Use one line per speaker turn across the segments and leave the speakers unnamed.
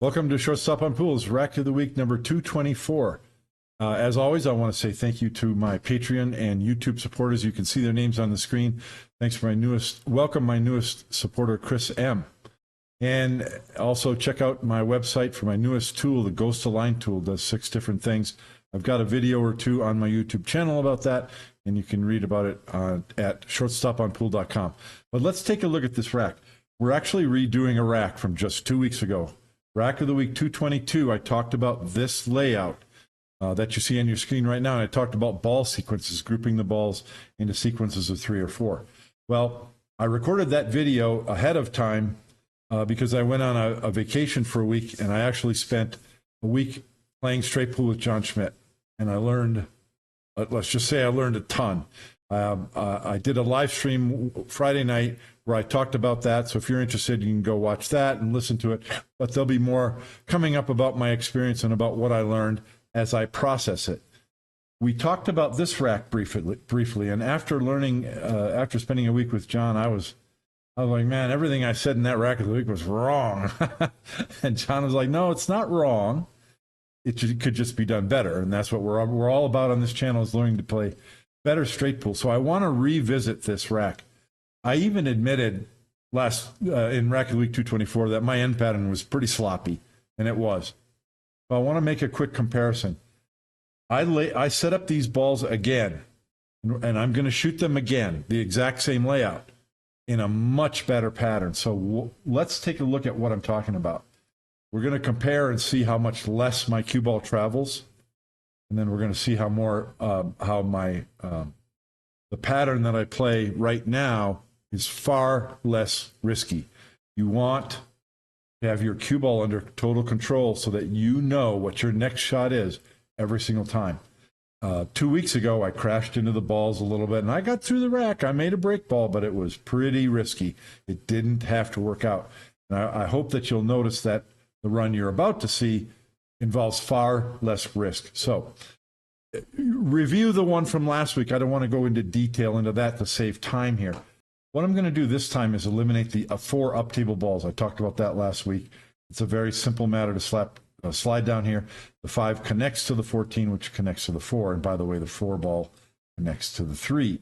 Welcome to Shortstop on Pools, Rack of the Week number 224. As always, I want to say thank you to my Patreon and YouTube supporters. You can see their names on the screen. Thanks for welcome my newest supporter, Chris M. And also check out my website for my newest tool, the Ghost Align tool. Does 6 different things. I've got a video or 2 on my YouTube channel about that, and you can read about it at shortstoponpool.com. But let's take a look at this rack. We're actually redoing a rack from just 2 weeks ago. Rack of the Week 222, I talked about this layout that you see on your screen right now, and I talked about ball sequences, grouping the balls into sequences of 3 or 4. Well, I recorded that video ahead of time because I went on a vacation for a week, and I actually spent a week playing straight pool with John Schmidt, and I learned, let's just say I learned a ton. I did a live stream Friday night where I talked about that. So if you're interested, you can go watch that and listen to it. But there'll be more coming up about my experience and about what I learned as I process it. We talked about this rack briefly, and after learning, after spending a week with John, I was like, man, everything I said in that rack of the week was wrong. And John was like, no, it's not wrong. It could just be done better, and that's what we're all about on this channel, is learning to play better straight pool. So I want to revisit this rack. I even admitted in Rack of the Week 224 that my end pattern was pretty sloppy, and it was. But I want to make a quick comparison. I set up these balls again, and I'm going to shoot them again, the exact same layout, in a much better pattern. So let's take a look at what I'm talking about. We're going to compare and see how much less my cue ball travels, and then we're going to see how the pattern that I play right now is far less risky. You want to have your cue ball under total control so that you know what your next shot is every single time. 2 weeks ago, I crashed into the balls a little bit, and I got through the rack. I made a break ball, but it was pretty risky. It didn't have to work out. And I hope that you'll notice that the run you're about to see involves far less risk. So review the one from last week. I don't want to go into detail into that to save time here. What I'm going to do this time is eliminate the 4 up table balls. I talked about that last week. It's a very simple matter to slide down here. The 5 connects to the 14, which connects to the 4. And by the way, the 4 ball connects to the 3.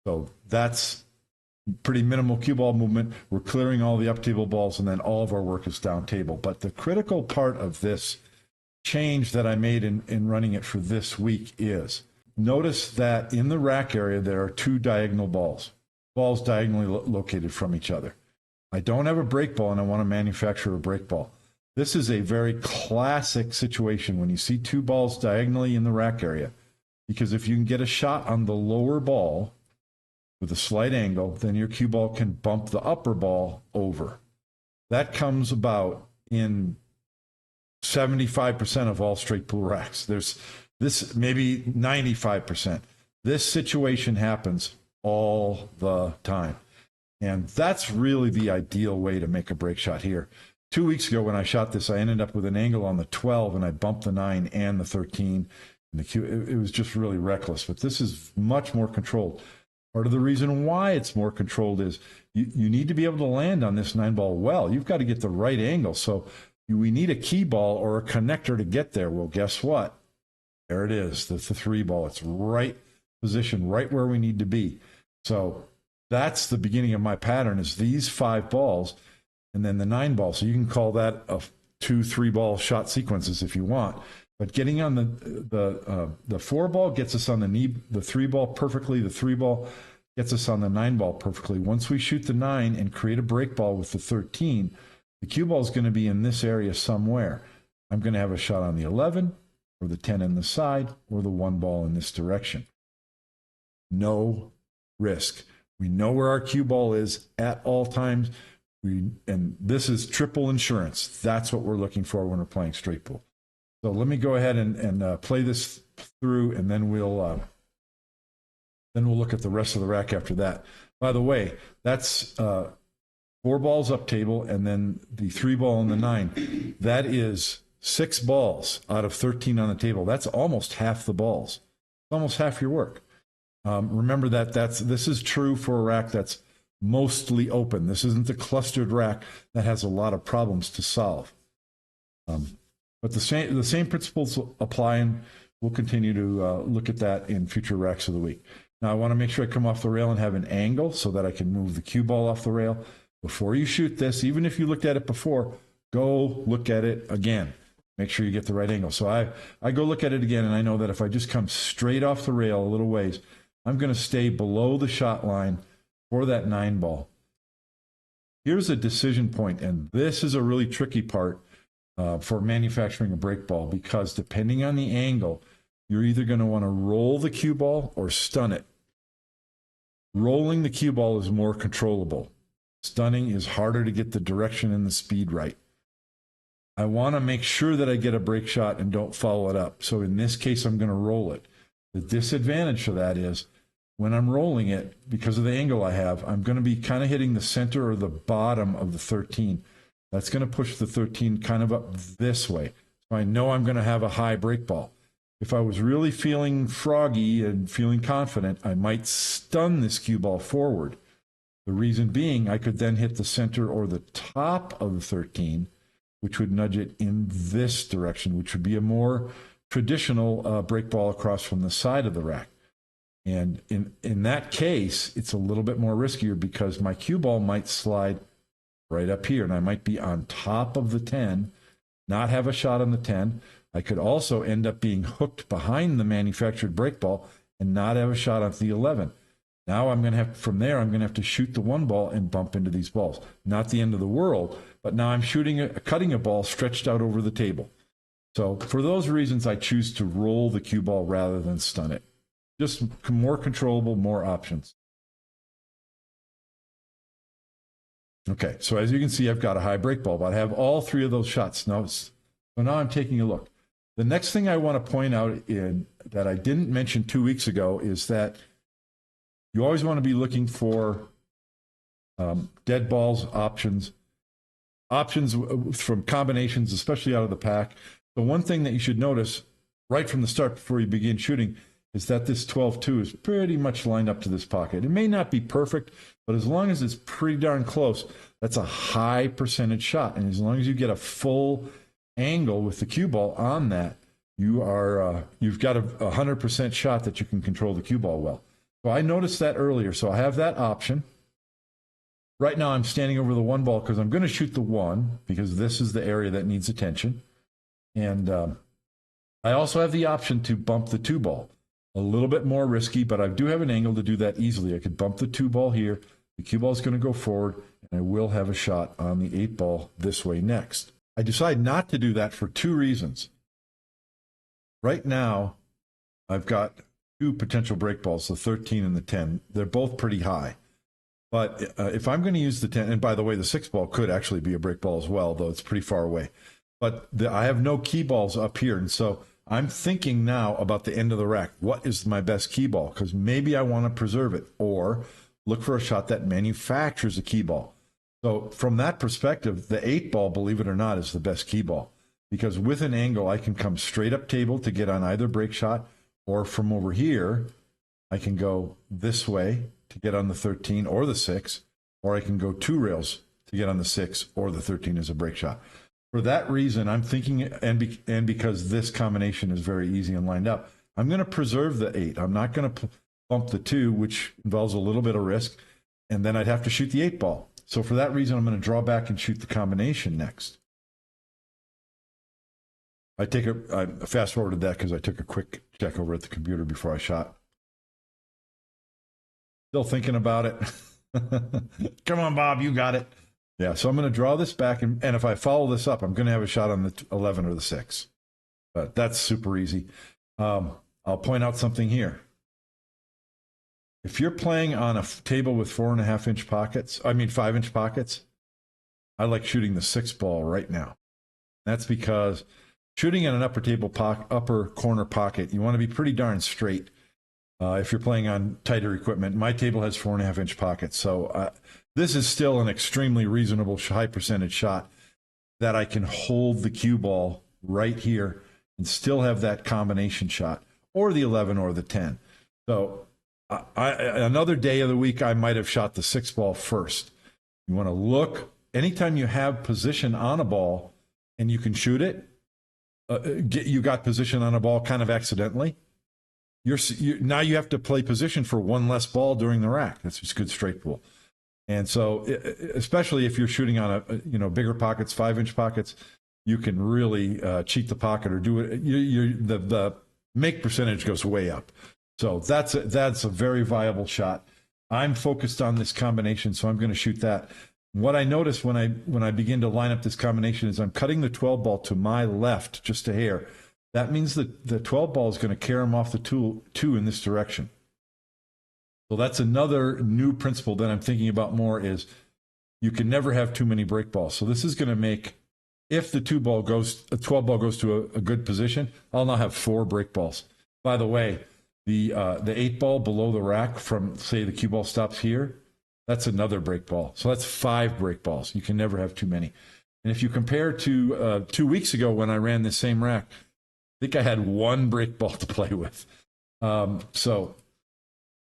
So that's pretty minimal cue ball movement. We're clearing all the up table balls, and then all of our work is down table. But the critical part of this change that I made in running it for this week is, notice that in the rack area there are 2 diagonal balls diagonally located from each other. I don't have a break ball, and I want to manufacture a break ball. This is a very classic situation when you see 2 balls diagonally in the rack area, because if you can get a shot on the lower ball with a slight angle, then your cue ball can bump the upper ball over. That comes about in 75% of all straight pool racks. There's this, maybe 95%. This situation happens all the time. And that's really the ideal way to make a break shot here. 2 weeks ago when I shot this, I ended up with an angle on the 12, and I bumped the 9 and the 13. And the cue, it was just really reckless. But this is much more controlled. Part of the reason why it's more controlled is you need to be able to land on this 9 ball well. You've got to get the right angle. So we need a key ball or a connector to get there. Well, guess what? There it is. That's the 3 ball. It's right position, right where we need to be. So that's the beginning of my pattern, is these 5 balls and then the 9 ball. So you can call that a 2-3 ball shot sequences if you want. But getting on the 4 ball gets us on the knee, the 3 ball perfectly. The 3 ball gets us on the 9 ball perfectly. Once we shoot the 9 and create a break ball with the 13, the cue ball is going to be in this area somewhere. I'm going to have a shot on the 11 or the 10 in the side or the 1 ball in this direction. No risk. We know where our cue ball is at all times. And this is triple insurance. That's what we're looking for when we're playing straight pool. So let me go ahead and play this through, and then we'll look at the rest of the rack after that. By the way, that's 4 balls up table, and then the 3 ball and the 9. That is 6 balls out of 13 on the table. That's almost half the balls. Almost half your work. Remember that this is true for a rack that's mostly open. This isn't the clustered rack that has a lot of problems to solve. But the same principles apply, and we'll continue to look at that in future racks of the week. Now, I want to make sure I come off the rail and have an angle so that I can move the cue ball off the rail. Before you shoot this, even if you looked at it before, go look at it again. Make sure you get the right angle. So I go look at it again, and I know that if I just come straight off the rail a little ways, I'm going to stay below the shot line for that 9 ball. Here's a decision point, and this is a really tricky part for manufacturing a break ball, because depending on the angle, you're either going to want to roll the cue ball or stun it. Rolling the cue ball is more controllable. Stunning is harder to get the direction and the speed right. I want to make sure that I get a break shot and don't follow it up. So in this case, I'm going to roll it. The disadvantage for that is when I'm rolling it, because of the angle I have, I'm going to be kind of hitting the center or the bottom of the 13. That's going to push the 13 kind of up this way. So I know I'm going to have a high break ball. If I was really feeling froggy and feeling confident, I might stun this cue ball forward. The reason being, I could then hit the center or the top of the 13, which would nudge it in this direction, which would be a more traditional break ball across from the side of the rack. And in that case, it's a little bit more riskier because my cue ball might slide right up here, and I might be on top of the 10, not have a shot on the 10. I could also end up being hooked behind the manufactured break ball and not have a shot on the 11. Now I'm going to have, from there, I'm going to have to shoot the 1 ball and bump into these balls. Not the end of the world, but now I'm cutting a ball stretched out over the table. So for those reasons, I choose to roll the cue ball rather than stun it. Just more controllable, more options. Okay, so as you can see, I've got a high break ball, but I have all 3 of those shots. So now I'm taking a look. The next thing I want to point out that I didn't mention 2 weeks ago is that you always want to be looking for dead balls, options from combinations, especially out of the pack. The one thing that you should notice right from the start before you begin shooting is that this 12-2 is pretty much lined up to this pocket. It may not be perfect, but as long as it's pretty darn close, that's a high percentage shot. And as long as you get a full angle with the cue ball on that, you've got a 100% shot that you can control the cue ball well. So I noticed that earlier, so I have that option. Right now I'm standing over the 1 ball because I'm going to shoot the 1 because this is the area that needs attention. And I also have the option to bump the 2 ball. A little bit more risky, but I do have an angle to do that easily. I could bump the 2 ball here. The cue ball is going to go forward, and I will have a shot on the 8 ball this way next. I decide not to do that for 2 reasons. Right now, I've got 2 potential break balls, the 13 and the 10. They're both pretty high. But if I'm going to use the 10, and by the way, the 6 ball could actually be a break ball as well, though it's pretty far away. But I have no key balls up here, and so I'm thinking now about the end of the rack. What is my best key ball? Because maybe I want to preserve it or look for a shot that manufactures a key ball. So from that perspective, the 8 ball, believe it or not, is the best key ball. Because with an angle, I can come straight up table to get on either break shot, or from over here, I can go this way to get on the 13 or the 6, or I can go 2 rails to get on the 6 or the 13 as a break shot. For that reason, I'm thinking, and because this combination is very easy and lined up, I'm going to preserve the 8. I'm not going to bump the 2, which involves a little bit of risk, and then I'd have to shoot the 8 ball. So for that reason, I'm going to draw back and shoot the combination next. I fast forwarded that because I took a quick check over at the computer before I shot. Still thinking about it. Come on, Bob, you got it. Yeah, so I'm going to draw this back, and if I follow this up, I'm going to have a shot on the 11 or the 6. But that's super easy. I'll point out something here. If you're playing on a table with 4.5-inch pockets, 5-inch pockets, I like shooting the 6 ball right now. That's because shooting in an upper corner pocket, you want to be pretty darn straight. If you're playing on tighter equipment, my table has 4.5-inch pockets, so this is still an extremely reasonable high percentage shot that I can hold the cue ball right here and still have that combination shot, or the 11 or the 10. So another day of the week, I might have shot the 6 ball first. You want to look, anytime you have position on a ball and you can shoot it, you got position on a ball kind of accidentally. Now you have to play position for one less ball during the rack. That's just good straight pool. And so, especially if you're shooting on bigger pockets, 5-inch pockets, you can really cheat the pocket or do it. The make percentage goes way up. So that's a very viable shot. I'm focused on this combination, so I'm going to shoot that. What I notice when I begin to line up this combination is I'm cutting the 12 ball to my left just a hair. That means that the 12 ball is going to carry him off the two in this direction. So that's another new principle that I'm thinking about more is you can never have too many break balls. So this is going to make, if the 12 ball goes to a good position, I'll now have 4 break balls. By the way, the 8 ball below the rack from, say, the cue ball stops here, that's another break ball. So that's 5 break balls. You can never have too many. And if you compare to 2 weeks ago when I ran this same rack, I think I had 1 break ball to play with. So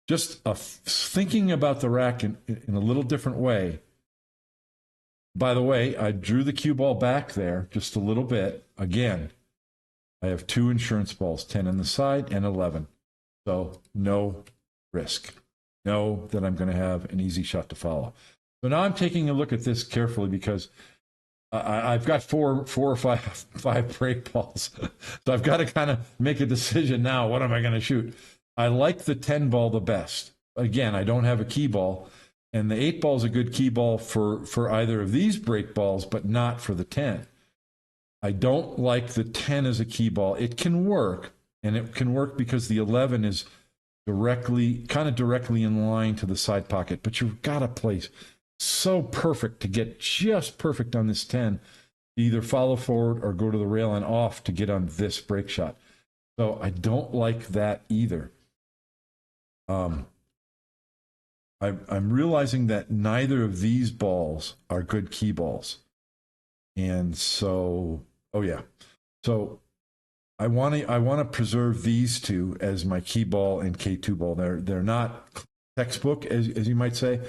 just thinking about the rack in a little different way. By the way, I drew the cue ball back there just a little bit. Again, I have 2 insurance balls, 10 on the side and 11. So no risk. Know that I'm going to have an easy shot to follow. So now I'm taking a look at this carefully because I've got four or five break balls. So I've got to kind of make a decision now. What am I going to shoot? I like the 10 ball the best. Again, I don't have a key ball, and the 8 ball is a good key ball for either of these break balls, but not for the 10. I don't like the 10 as a key ball. It can work, and it can work because the 11 is kind of directly in line to the side pocket, but you've got to place so perfect to get just perfect on this 10, either follow forward or go to the rail and off to get on this break shot. So I don't like that either. I'm realizing that neither of these balls are good key balls. And so, so I want to preserve these 2 as my key ball and K2 ball. They're not textbook, as you might say,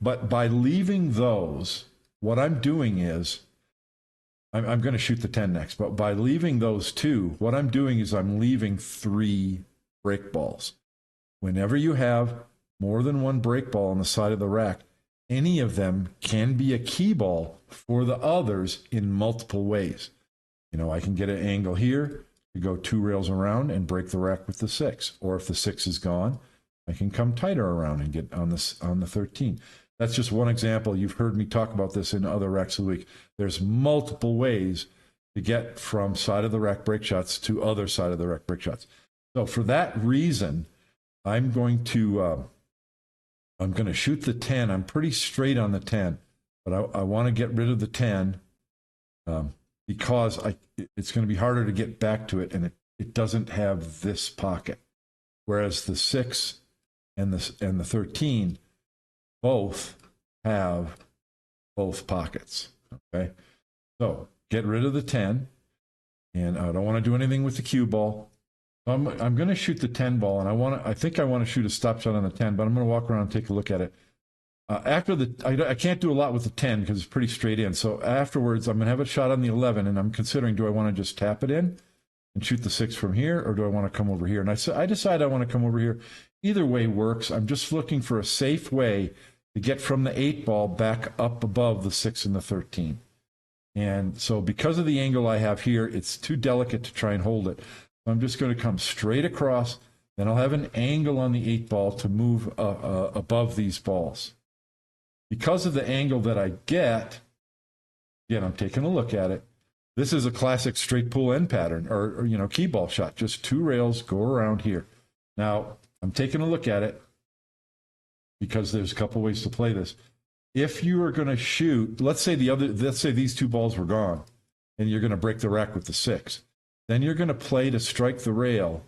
but by leaving those, what I'm doing is I'm going to shoot the 10 next. But by leaving those 2, what I'm doing is I'm leaving 3 break balls. Whenever you have more than 1 break ball on the side of the rack, any of them can be a key ball for the others in multiple ways. I can get an angle here to go 2 rails around and break the rack with the 6. Or if the 6 is gone, I can come tighter around and get on the 13. That's just one example. You've heard me talk about this in other racks of the week. There's multiple ways to get from side of the rack break shots to other side of the rack break shots. So for that reason, I'm going to shoot the 10. I'm pretty straight on the 10, but I want to get rid of the 10 because it's going to be harder to get back to it, and it doesn't have this pocket. Whereas the 6 and the 13 both have both pockets. Okay, so get rid of the 10, and I don't want to do anything with the cue ball. I'm going to shoot the 10 ball, and I think I want to shoot a stop shot on the 10, but I'm going to walk around and take a look at it. I can't do a lot with the 10 because it's pretty straight in. So afterwards, I'm going to have a shot on the 11, and I'm considering, do I want to just tap it in and shoot the 6 from here, or do I want to come over here? And I decide I want to come over here. Either way works. I'm just looking for a safe way to get from the 8 ball back up above the 6 and the 13. And so because of the angle I have here, it's too delicate to try and hold it. I'm just going to come straight across, then I'll have an angle on the 8 ball to move above these balls. Because of the angle that I get, again, I'm taking a look at it. This is a classic straight pull end pattern or key ball shot. Just 2 rails go around here. Now, I'm taking a look at it because there's a couple ways to play this. If you are going to shoot, let's say these 2 balls were gone and you're going to break the rack with the 6. Then you're going to play to strike the rail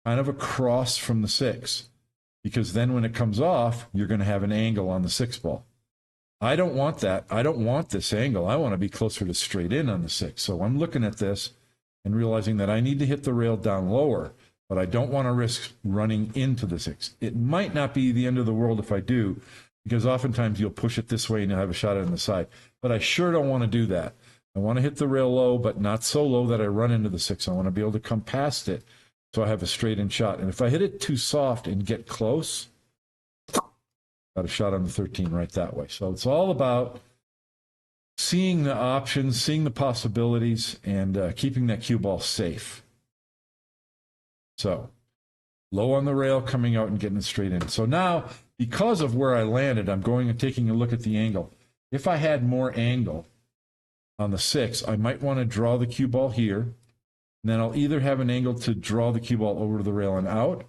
kind of across from the 6, because then when it comes off, you're going to have an angle on the 6 ball. I don't want that. I don't want this angle. I want to be closer to straight in on the 6. So I'm looking at this and realizing that I need to hit the rail down lower, but I don't want to risk running into the 6. It might not be the end of the world if I do, because oftentimes you'll push it this way and you'll have a shot on the side. But I sure don't want to do that. I want to hit the rail low, but not so low that I run into the 6. I want to be able to come past it so I have a straight in shot. And if I hit it too soft and get close, got a shot on the 13 right that way. So it's all about seeing the options, seeing the possibilities, and keeping that cue ball safe. So low on the rail, coming out and getting it straight in. So now, because of where I landed, I'm going and taking a look at the angle. If I had more angle on the 6, I might want to draw the cue ball here. And then I'll either have an angle to draw the cue ball over to the rail and out,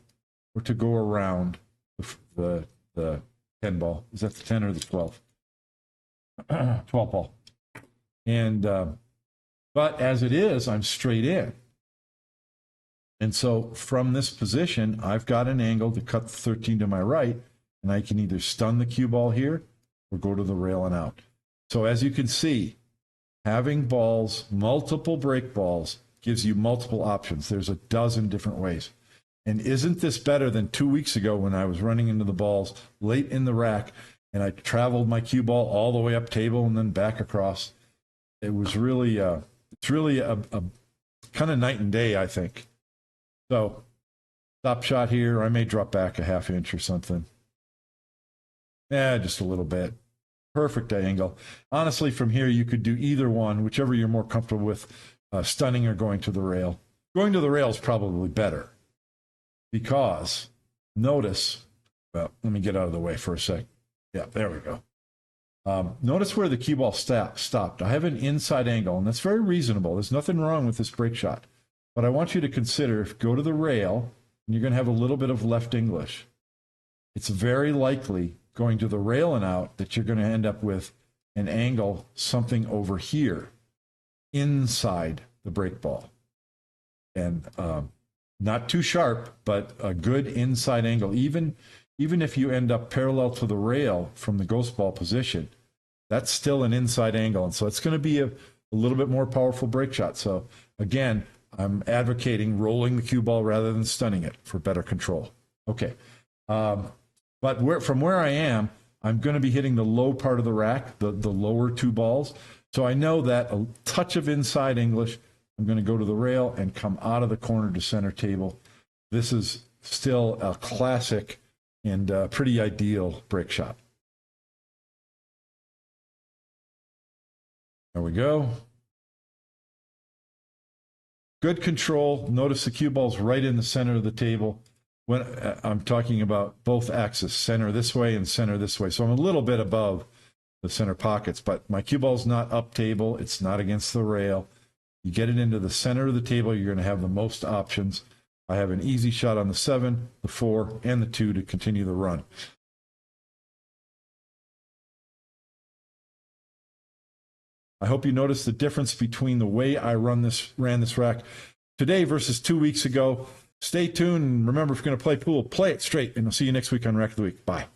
or to go around the 10 ball. Is that the 10 or the 12? 12 ball. And but as it is, I'm straight in. And so from this position, I've got an angle to cut the 13 to my right, and I can either stun the cue ball here or go to the rail and out. So as you can see, having balls, multiple break balls, gives you multiple options. There's a dozen different ways. And isn't this better than 2 weeks ago when I was running into the balls late in the rack and I traveled my cue ball all the way up table and then back across? It was really, it's really a kind of night and day, I think. So stop shot here. I may drop back a half inch or something. Yeah, just a little bit. Perfect angle. Honestly, from here, you could do either one, whichever you're more comfortable with, stunning or going to the rail. Going to the rail is probably better because notice, well, let me get out of the way for a sec. Yeah, there we go. Notice where the cue ball stopped. I have an inside angle, and that's very reasonable. There's nothing wrong with this break shot. But I want you to consider, if you go to the rail, and you're going to have a little bit of left English, it's very likely going to the rail and out that you're going to end up with an angle, something over here, inside the break ball. And not too sharp, but a good inside angle. Even if you end up parallel to the rail from the ghost ball position, that's still an inside angle. And so it's going to be a little bit more powerful break shot. So again, I'm advocating rolling the cue ball rather than stunning it for better control. Okay. But from where I am, I'm going to be hitting the low part of the rack, the lower 2 balls. So I know that a touch of inside English, I'm going to go to the rail and come out of the corner to center table. This is still a classic and pretty ideal break shot. There we go. Good control. Notice the cue ball's right in the center of the table. When I'm talking about both axes, center this way and center this way. So I'm a little bit above the center pockets, but my cue ball's not up table. It's not against the rail. You get it into the center of the table, you're going to have the most options. I have an easy shot on the 7, the 4, and the 2 to continue the run. I hope you notice the difference between the way I ran this rack today versus 2 weeks ago. Stay tuned. And remember, if you're going to play pool, play it straight. And I'll see you next week on Rack of the Week. Bye.